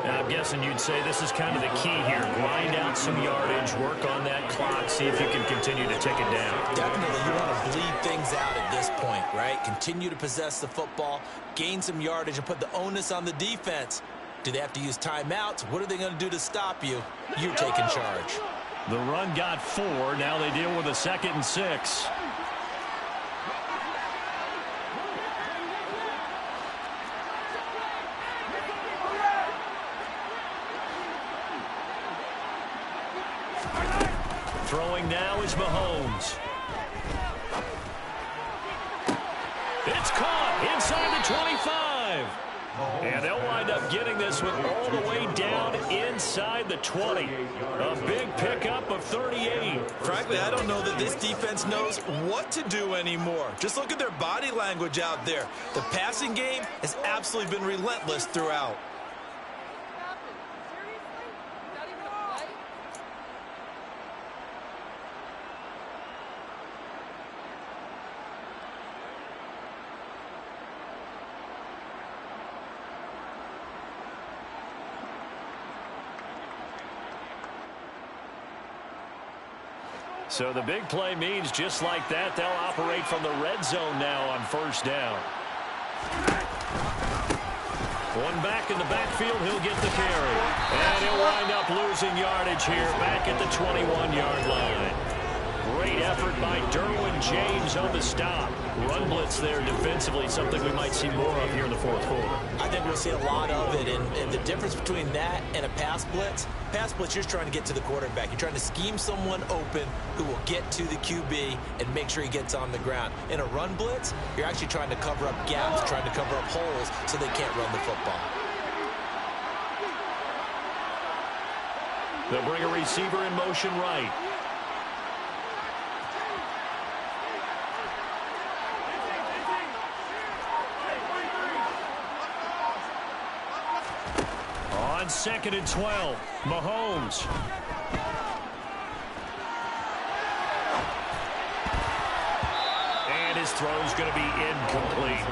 Now, I'm guessing you'd say this is kind of the key here. Grind out some yardage, work on that clock, see if you can continue to take it down. Definitely, you want to bleed things out at this point, right? Continue to possess the football, gain some yardage, and put the onus on the defense. Do they have to use timeouts? What are they going to do to stop you? You're taking charge. The run got 4. Now they deal with a 2nd and 6. Throwing now is Mahomes. It's caught inside the 25. And they'll wind up getting this one all the way down inside the 20. A big pickup of 38. Frankly, I don't know that this defense knows what to do anymore. Just look at their body language out there. The passing game has absolutely been relentless throughout. So the big play means just like that, they'll operate from the red zone now on first down. One back in the backfield, he'll get the carry. And he'll wind up losing yardage here back at the 21-yard line. Great effort by Derwin James on the stop. Run blitz there defensively, something we might see more of here in the fourth quarter. I think we'll see a lot of it, and the difference between that and a pass blitz, you're just trying to get to the quarterback. You're trying to scheme someone open who will get to the QB and make sure he gets on the ground. In a run blitz, you're actually trying to cover up gaps, trying to cover up holes so they can't run the football. They'll bring a receiver in motion right. On 2nd and 12, Mahomes. And his throw's going to be incomplete.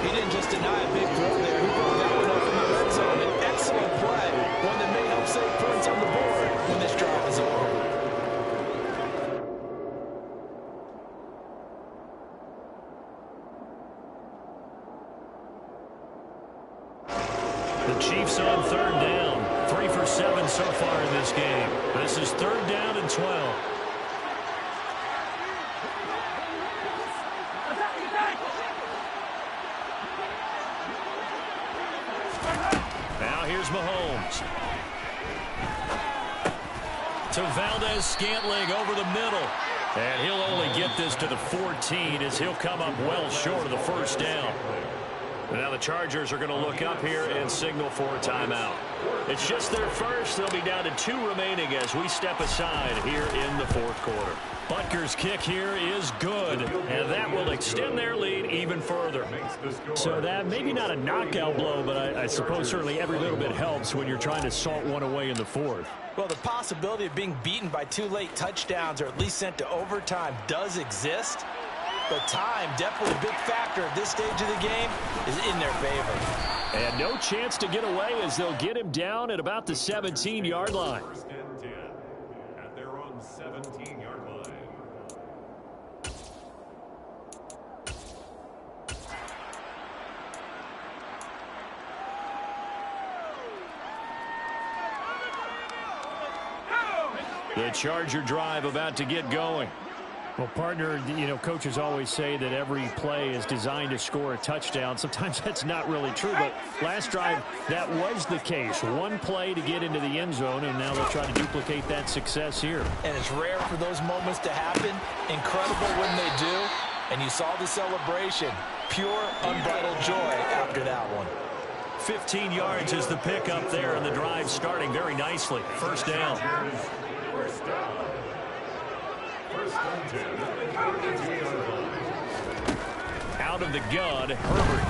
He didn't just deny a big throw there. He broke that one up in the red zone. An excellent play. One that may help save points on the board when this drive is over. The Chiefs on 3rd down. 3 for 7 so far in this game. This is 3rd down and 12. Now here's Mahomes. To Valdez-Scantling over the middle. And he'll only get this to the 14 as he'll come up well short of the first down. Now the Chargers are going to look up here and signal for a timeout. It's just their first. They'll be down to 2 remaining as we step aside here in the fourth quarter. Butker's kick here is good, and that will extend their lead even further. So that maybe not a knockout blow, but I suppose certainly every little bit helps when you're trying to salt one away in the fourth. Well, the possibility of being beaten by 2 late touchdowns or at least sent to overtime does exist. But time, definitely a big factor at this stage of the game, is in their favor. And no chance to get away as they'll get him down at about the 17-yard line. First and 10 at their own 17-yard line. The Charger drive about to get going. Well, partner, coaches always say that every play is designed to score a touchdown. Sometimes that's not really true, but last drive, that was the case. One play to get into the end zone, and now they'll try to duplicate that success here. And it's rare for those moments to happen. Incredible when they do. And you saw the celebration. Pure, unbridled joy after that one. 15 yards is the pickup there, and the drive starting very nicely. First down. First down. First and 10 at the 18-yard line. Out of the gun, Herbert.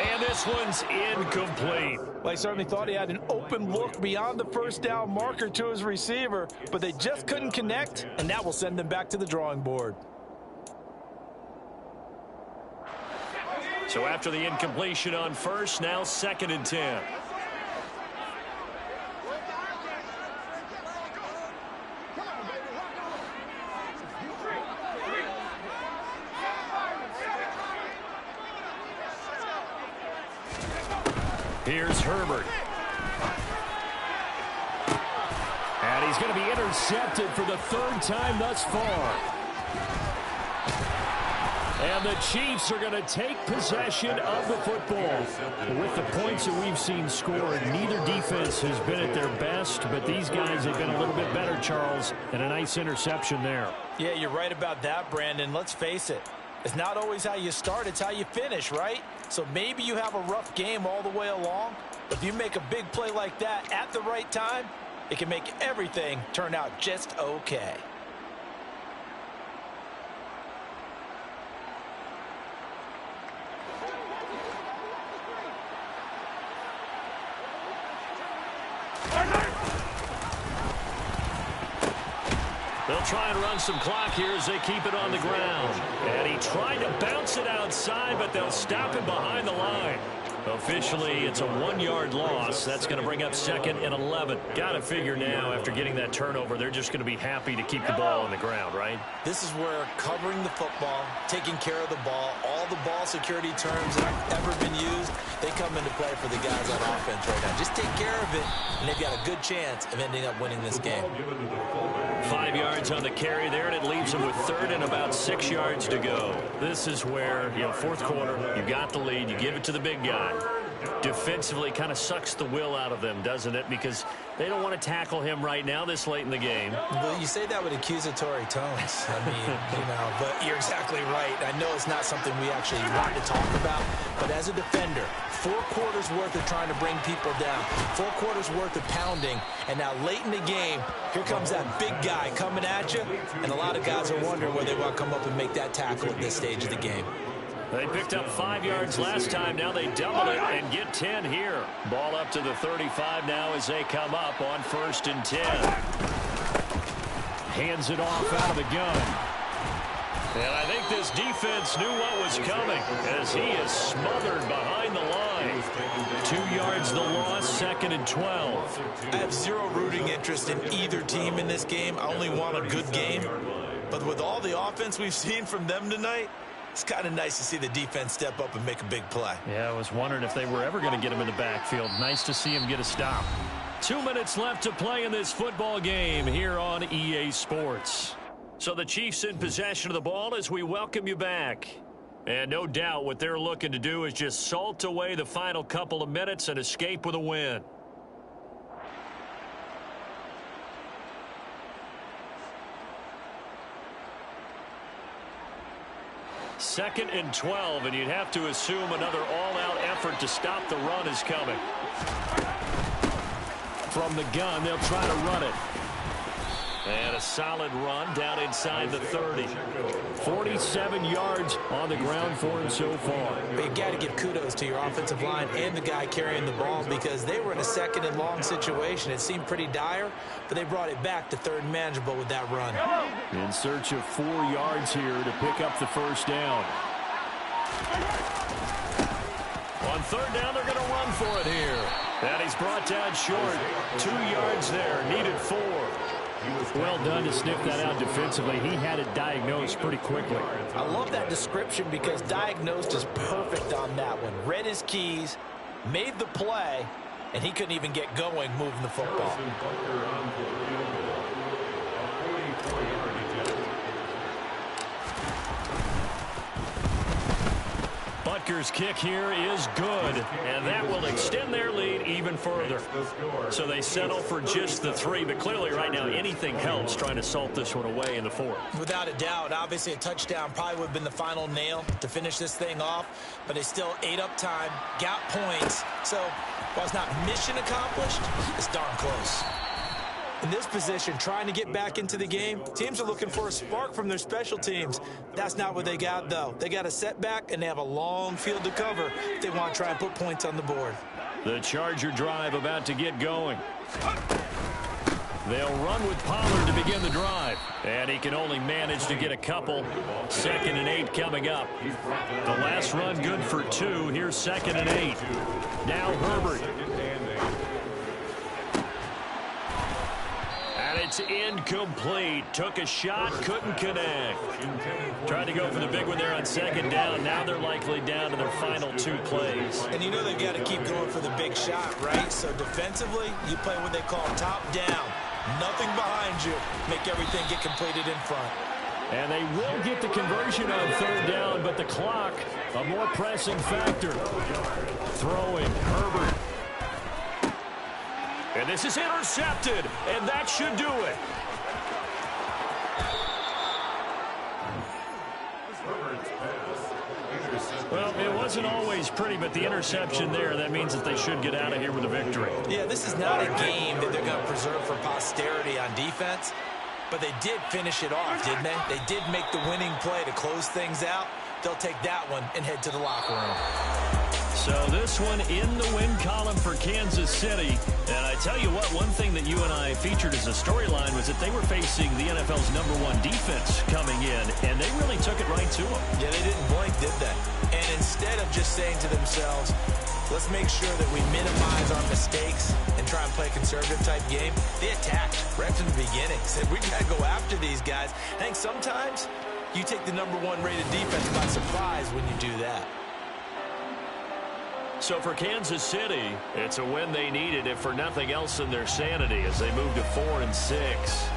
And this one's incomplete. Well, he certainly thought he had an open look beyond the first down marker to his receiver, but they just couldn't connect, and that will send them back to the drawing board. So after the incompletion on first, now 2nd and 10. Here's Herbert. And he's going to be intercepted for the 3rd time thus far. And the Chiefs are going to take possession of the football. With the points that we've seen scored, neither defense has been at their best, but these guys have been a little bit better, Charles, and a nice interception there. Yeah, you're right about that, Brandon. Let's face it. It's not always how you start, it's how you finish, right? So maybe you have a rough game all the way along, but if you make a big play like that at the right time, it can make everything turn out just okay. They'll try and run some clock here as they keep it on the ground. And he tried to bounce it outside, but they'll stop him behind the line. Officially, it's a 1-yard loss. That's going to bring up 2nd and 11. Got to figure now, after getting that turnover, they're just going to be happy to keep the ball on the ground, right? This is where covering the football, taking care of the ball, all the ball security terms that have ever been used, they come into play for the guys on offense right now. Just take care of it, and they've got a good chance of ending up winning this game. 5 yards on the carry there, and it leaves them with 3rd and about 6 yards to go. This is where, fourth quarter, you got the lead, you give it to the big guy. Defensively kind of sucks the will out of them, doesn't it? Because they don't want to tackle him right now this late in the game. Well, you say that with accusatory tones. I mean, but you're exactly right. I know it's not something we actually want to talk about, but as a defender, 4 quarters worth of trying to bring people down, 4 quarters worth of pounding, and now late in the game, here comes that big guy coming at you, and a lot of guys are wondering where they want to come up and make that tackle at this stage of the game. They picked up 5 yards last time. Now they double it and get 10 here. Ball up to the 35 now as they come up on 1st and 10. Hands it off out of the gun. And I think this defense knew what was coming as he is smothered behind the line. 2 yards the loss, 2nd and 12. I have zero rooting interest in either team in this game. I only want a good game. But with all the offense we've seen from them tonight, it's kind of nice to see the defense step up and make a big play. Yeah, I was wondering if they were ever going to get him in the backfield. Nice to see him get a stop. 2 minutes left to play in this football game here on EA Sports. So the Chiefs in possession of the ball as we welcome you back. And no doubt what they're looking to do is just salt away the final couple of minutes and escape with a win. 2nd and 12, and you'd have to assume another all-out effort to stop the run is coming. From the gun, they'll try to run it. And a solid run down inside the 30. 47 yards on the ground for him so far. But you got to give kudos to your offensive line and the guy carrying the ball because they were in a 2nd and long situation. It seemed pretty dire, but they brought it back to 3rd and manageable with that run. In search of 4 yards here to pick up the first down. On 3rd down, they're going to run for it here. And he's brought down short. 2 yards there, needed 4. Well done to sniff that out defensively. He had it diagnosed pretty quickly. I love that description because diagnosed is perfect on that one. Read his keys, made the play, and he couldn't even get going moving the football. Butker's kick here is good, and that will extend their lead even further. So they settle for just the 3, but clearly right now anything helps trying to salt this one away in the 4th. Without a doubt, obviously a touchdown probably would have been the final nail to finish this thing off, but they still ate up time, got points. So while it's not mission accomplished, it's darn close. In this position, trying to get back into the game, teams are looking for a spark from their special teams. That's not what they got, though. They got a setback, and they have a long field to cover if they want to try and put points on the board. The Charger drive about to get going. They'll run with Pollard to begin the drive. And he can only manage to get a couple. 2nd and 8 coming up. The last run good for 2. Here's 2nd and 8. Now Herbert. It's incomplete. Took a shot, couldn't connect. Tried to go for the big one there on 2nd down. Now they're likely down to their final 2 plays. And you know they've got to keep going for the big shot, right? So defensively, you play what they call top down. Nothing behind you. Make everything get completed in front. And they will get the conversion on 3rd down, but the clock, a more pressing factor. Throwing, Herbert. And this is intercepted, and that should do it. Well, it wasn't always pretty, but the interception there, that means that they should get out of here with a victory. Yeah, this is not a game that they're going to preserve for posterity on defense, but they did finish it off, didn't they? They did make the winning play to close things out. They'll take that one and head to the locker room. So this one in the win column for Kansas City. And I tell you what, one thing that you and I featured as a storyline was that they were facing the NFL's #1 defense coming in, and they really took it right to them. Yeah, they didn't blink, did they? And instead of just saying to themselves, let's make sure that we minimize our mistakes and try and play a conservative-type game, they attacked right from the beginning. Said, we got to go after these guys. I think sometimes you take the #1 rated defense by surprise when you do that. So for Kansas City, it's a win they needed, if for nothing else, in their sanity as they move to 4 and 6.